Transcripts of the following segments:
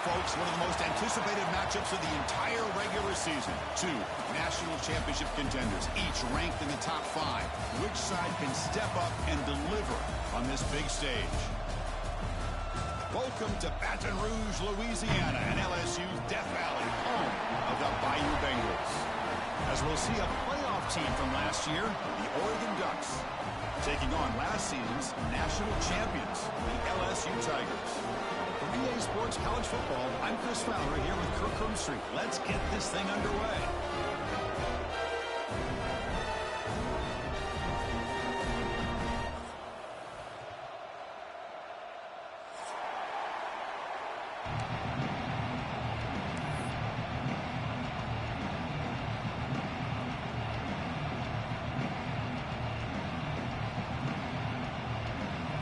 folks, one of the most anticipated matchups of the entire regular season. Two national championship contenders, each ranked in the top 5. Which side can step up and deliver on this big stage? Welcome to Baton Rouge, Louisiana, and LSU's Death Valley, home of the Bayou Bengals. As we'll see a playoff team from last year, the Oregon Ducks, taking on last season's national champions, the LSU Tigers. For BA Sports College Football, I'm Chris Fowler here with Kirk Herbstreit. Let's get this thing underway.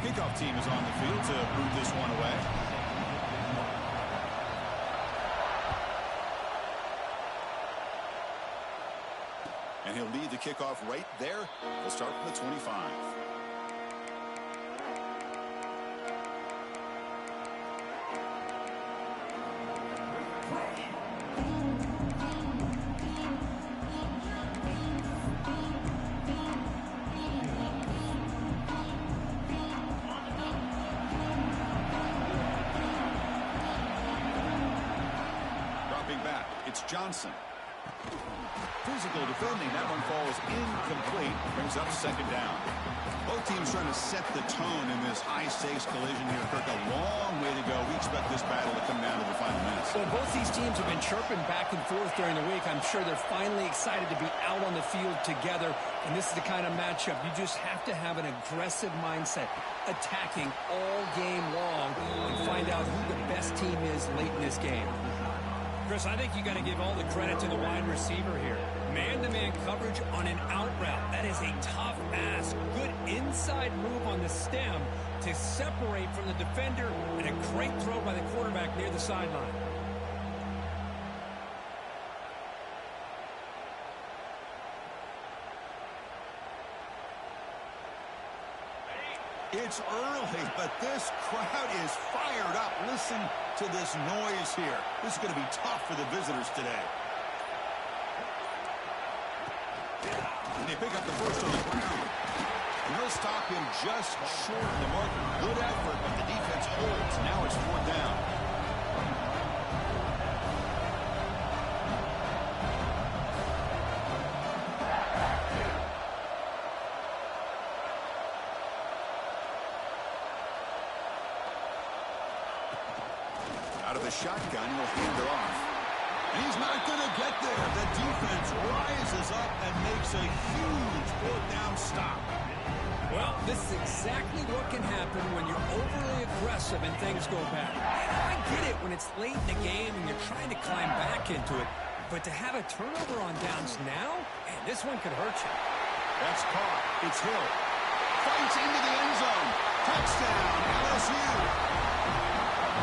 Kickoff team is on the field to move this one away. And he'll lead the kickoff right there. He'll start from the 25. Johnson. Physical defending. That one falls incomplete. Brings up second down. Both teams trying to set the tone in this high-stakes collision here, Kirk. A long way to go. We expect this battle to come down to the final minutes. Well, both these teams have been chirping back and forth during the week. I'm sure they're finally excited to be out on the field together. And this is the kind of matchup you just have to have an aggressive mindset, attacking all game long and find out who the best team is late in this game. Chris, I think you got to give all the credit to the wide receiver here. Man-to-man coverage on an out route. That is a tough ask. Good inside move on the stem to separate from the defender, and a great throw by the quarterback near the sideline. It's early, but this crowd is fired up. Listen to this noise here. This is going to be tough for the visitors today. And they pick up the first on the ground. And they'll stop him just short of the marker. Good effort, but the defense holds. Now it's 4th down. Out of the shotgun, he'll hand it off. And he's not going to get there. The defense rises up and makes a huge 4th down stop. Well, this is exactly what can happen when you're overly aggressive and things go bad. I get it when it's late in the game and you're trying to climb back into it. But to have a turnover on downs now, man, this one could hurt you. That's caught. It's Hill. Fights into the end zone. Touchdown, LSU.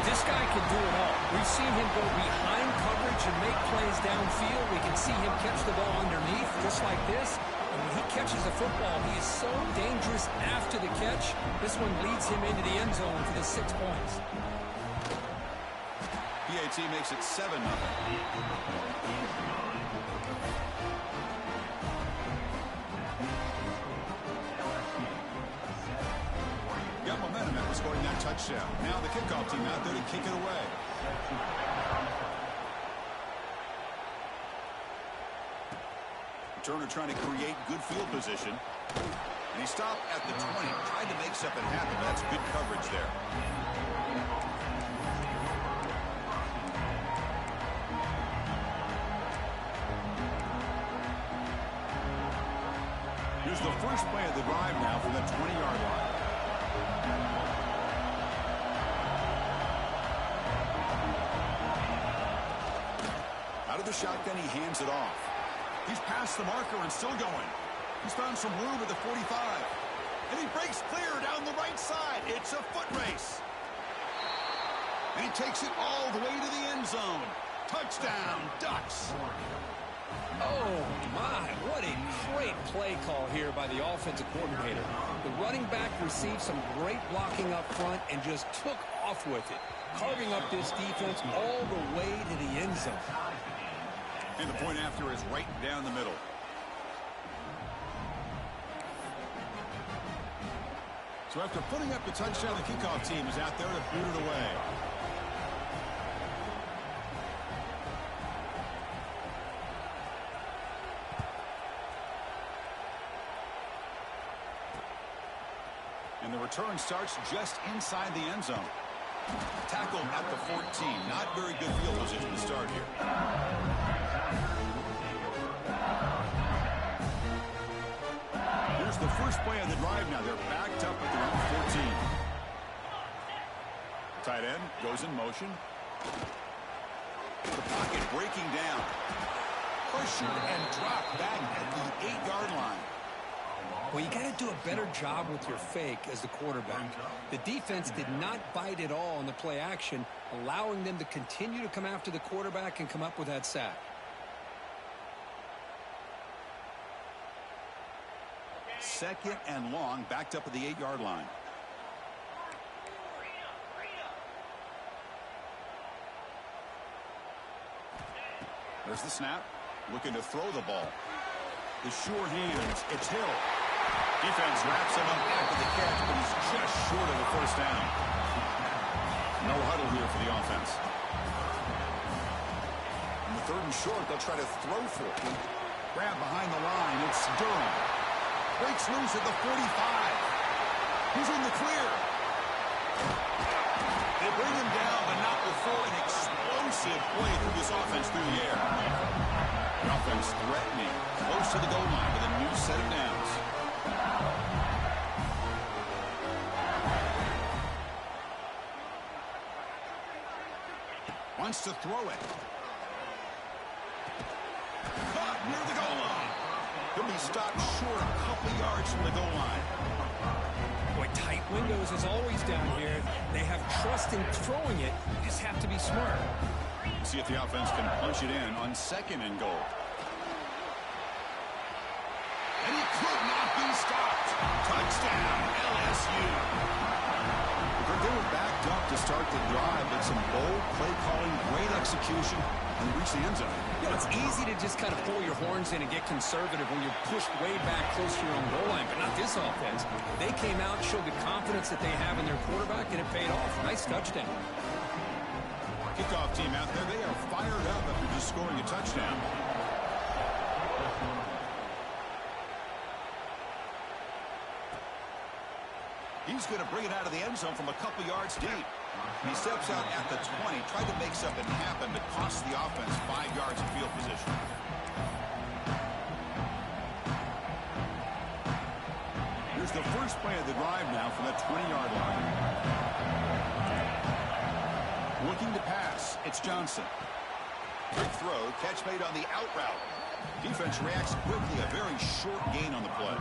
This guy can do it all. We've seen him go behind coverage and make plays downfield. We can see him catch the ball underneath just like this. And when he catches the football, he is so dangerous after the catch. This one leads him into the end zone for the 6 points. PAT makes it 7-0. Got momentum after scoring that touchdown. Now the kickoff team out there to kick it away. Turner trying to create good field position. And he stopped at the 20. Tried to make something happen. That's good coverage there. Here's the first play of the drive now from the 20-yard line. Out of the shotgun, he hands it off. He's past the marker and still going. He's found some room at the 45. And he breaks clear down the right side. It's a foot race. And he takes it all the way to the end zone. Touchdown, Ducks. Oh, my. What a great play call here by the offensive coordinator. The running back received some great blocking up front and just took off with it. carving up this defense all the way to the end zone. And the point after is right down the middle. So after putting up the touchdown, the kickoff team is out there to boot it away. And the return starts just inside the end zone. Tackled at the 14. Not very good field position to start here. Here's the first play of the drive now. They're backed up at their own 14. Tight end goes in motion. The pocket breaking down. Pressured and dropped back at the 8-yard line. Well, you got to do a better job with your fake as the quarterback. The defense did not bite at all on the play action, allowing them to continue to come after the quarterback and come up with that sack. Second and long, backed up at the 8-yard line. There's the snap. Looking to throw the ball. The sure hands. It's Hill. Defense wraps him up after the catch, but he's just short of the first down. No huddle here for the offense. On the 3rd and short, they'll try to throw for it. Grab behind the line. It's Durham. Breaks loose at the 45. He's in the clear. They bring him down, but not before an explosive play through this offense through the air. The offense threatening, close to the goal line with a new set of downs. Wants to throw it. Caught near the goal line. He'll be stopped short a couple yards from the goal line. Boy, tight windows is always down here. They have trust in throwing it. You just have to be smart. See if the offense can punch it in on 2nd and goal. And he could not be stopped. Touchdown, LSU. They were backed up to start the drive, but some bold play calling, great execution, and reach the end zone. You know, it's easy to just kind of pull your horns in and get conservative when you're pushed way back close to your own goal line, but not this offense. They came out, showed the confidence that they have in their quarterback, and it paid off. Nice touchdown. Kickoff team out there, they are fired up after just scoring a touchdown. He's going to bring it out of the end zone from a couple yards deep. He steps out at the 20, tried to make something happen, but cost the offense 5 yards of field position. Here's the first play of the drive now from the 20-yard line. Looking to pass, it's Johnson. Quick throw, catch made on the out route. Defense reacts quickly, a very short gain on the play.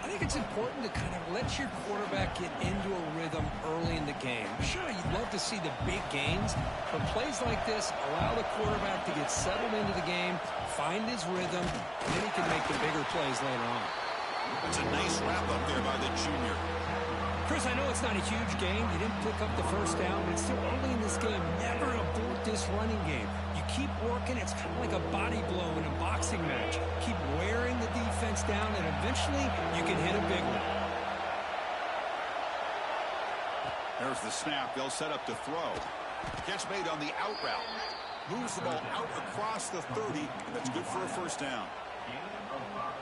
I think it's important to kind of let your quarterback get into a rhythm early in the game. Sure, you'd love to see the big gains, but plays like this allow the quarterback to get settled into the game, find his rhythm, and then he can make the bigger plays later on. It's a nice wrap up there by the junior. Chris, I know it's not a huge game. You didn't pick up the first down, but it's still early in this game. Never abort this running game. You keep working. It's kind of like a body blow in a boxing match. Keep wearing the defense down, and eventually you can hit a big one. There's the snap. They'll set up to throw. Catch made on the out route. Moves the ball out across the 30, and that's good for a first down.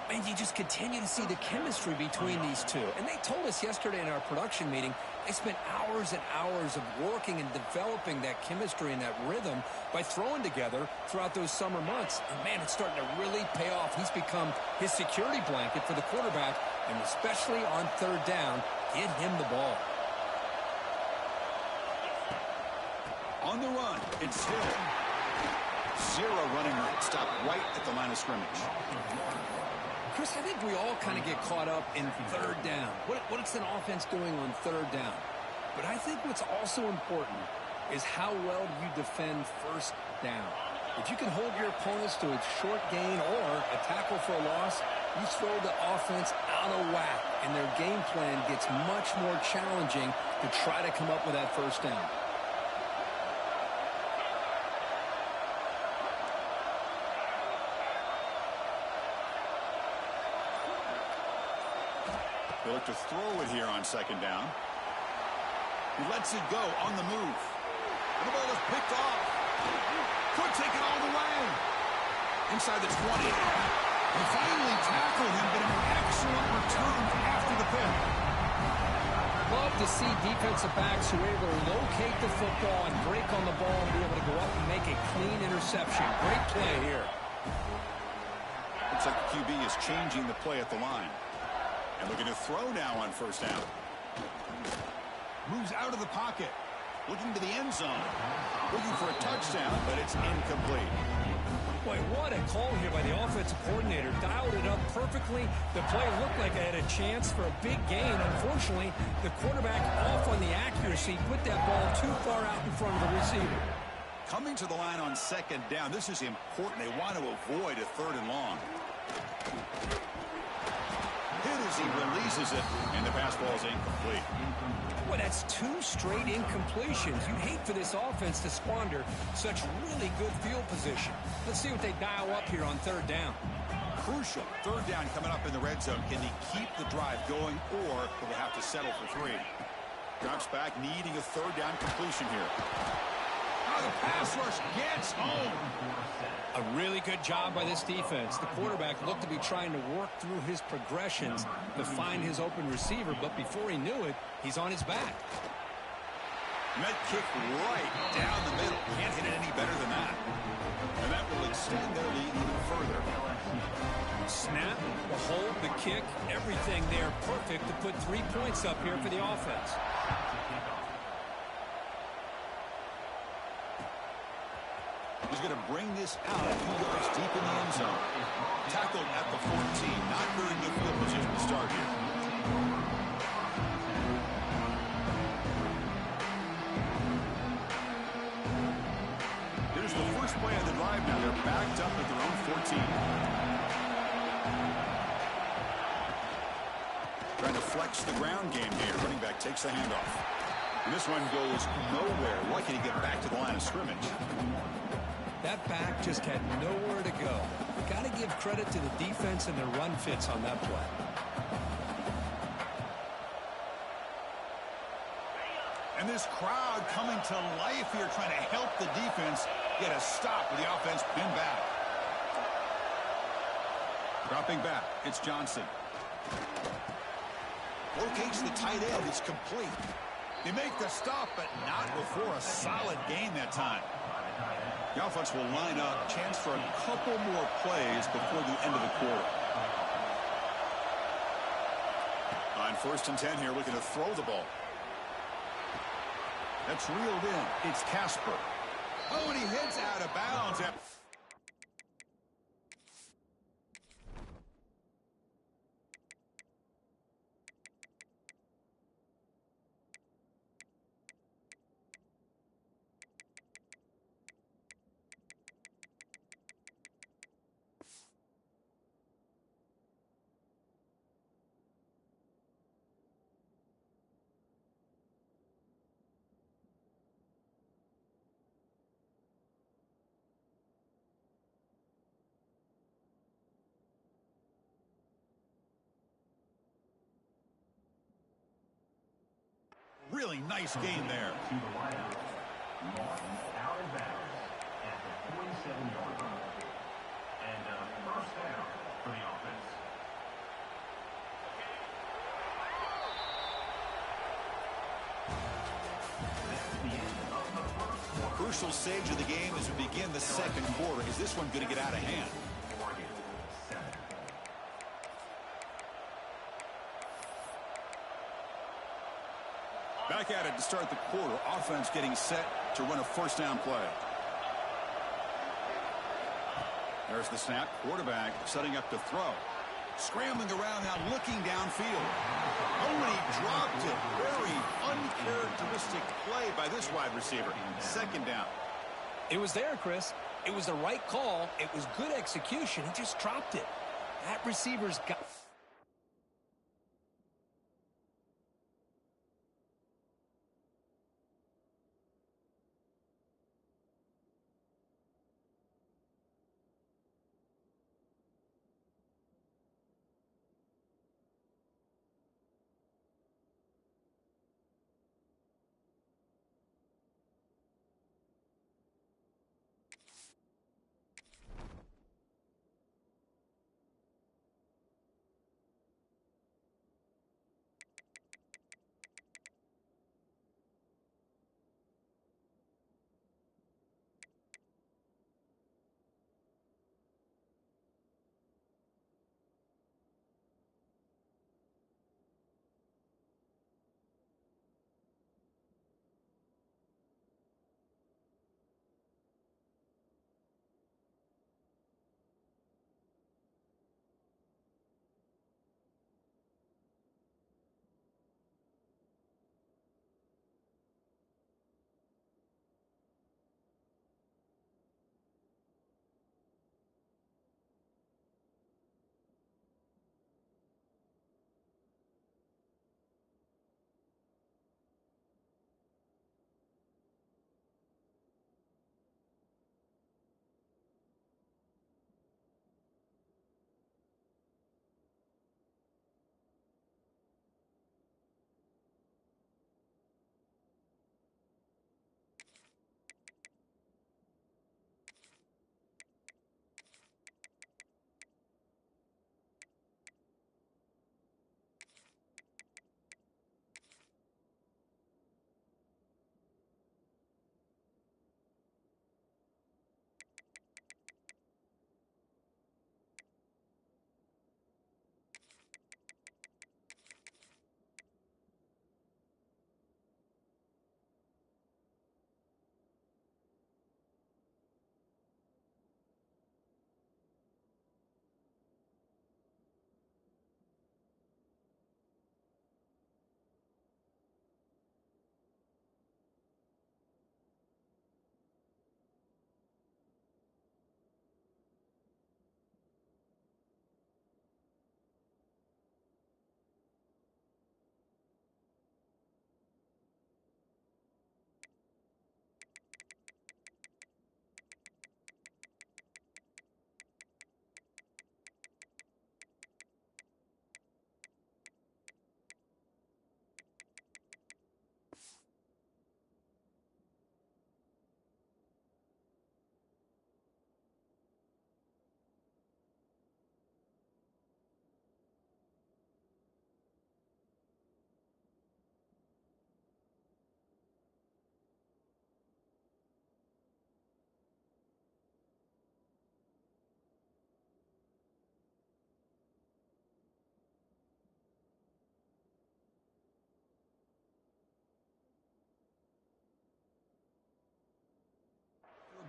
And you just continue to see the chemistry between these two. And they told us yesterday in our production meeting, they spent hours and hours of working and developing that chemistry and that rhythm by throwing together throughout those summer months. And, man, it's starting to really pay off. He's become his security blanket for the quarterback, and especially on 3rd down, get him the ball. On the run, it's Hill. Zero running room. Stopped right at the line of scrimmage. Chris, I think we all kind of get caught up in 3rd down. What's an offense doing on 3rd down? But I think what's also important is how well you defend 1st down. If you can hold your opponents to a short gain or a tackle for a loss, you throw the offense out of whack, and their game plan gets much more challenging to try to come up with that 1st down. They look to throw it here on second down. He lets it go on the move. And the ball is picked off. Could take it all the way. Inside the 20. They finally tackled him, but an excellent return after the pick. Love to see defensive backs who are able to locate the football and break on the ball and be able to go up and make a clean interception. Great play here. Looks like the QB is changing the play at the line. And looking to throw now on first down. Moves out of the pocket. Looking to the end zone. Looking for a touchdown, but it's incomplete. Boy, what a call here by the offensive coordinator. Dialed it up perfectly. The play looked like it had a chance for a big gain. Unfortunately, the quarterback off on the accuracy, put that ball too far out in front of the receiver. Coming to the line on second down, this is important. They want to avoid a third and long. Hit as he releases it, and the pass ball is incomplete. Well, that's 2 straight incompletions. You'd hate for this offense to squander such really good field position. Let's see what they dial up here on third down. Crucial. Third down coming up in the red zone. Can he keep the drive going, or will they have to settle for 3? Drops back, needing a third down completion here. Oh, the pass rush gets home. A really good job by this defense. The quarterback looked to be trying to work through his progressions to find his open receiver, but before he knew it, he's on his back. That kick right down the middle. Can't hit it any better than that. And that will extend their lead even further. Snap, the hold, the kick, everything there perfect to put 3 points up here for the offense. He's going to bring this out a few yards deep in the end zone. Tackled at the 14. Not very good field position to start here. Here's the first play of the drive now. They're backed up at their own 14. Trying to flex the ground game here. Running back takes the handoff. And this one goes nowhere. Lucky to get back to the line of scrimmage. That back just had nowhere to go. Got to give credit to the defense and their run fits on that play. And this crowd coming to life here, trying to help the defense get a stop with the offense pinned back. Dropping back, it's Johnson. Locates the tight end, it's complete. They make the stop, but not before a solid gain that time. The offense will line up. Chance for a couple more plays before the end of the quarter. On 1st and 10 here, looking to throw the ball. That's reeled in. It's Casper. Oh, and he hits out of bounds. Really nice game there. Crucial stage of the game as we begin the second quarter. Is this one going to get out of hand? Back at it to start the quarter. Offense getting set to run a first down play. There's the snap. Quarterback setting up to throw. Scrambling around now, looking downfield. Oh, and he dropped it. Very uncharacteristic play by this wide receiver. Second down. It was there, Chris. It was the right call. It was good execution. He just dropped it. That receiver's got...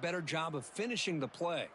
better job of finishing the play.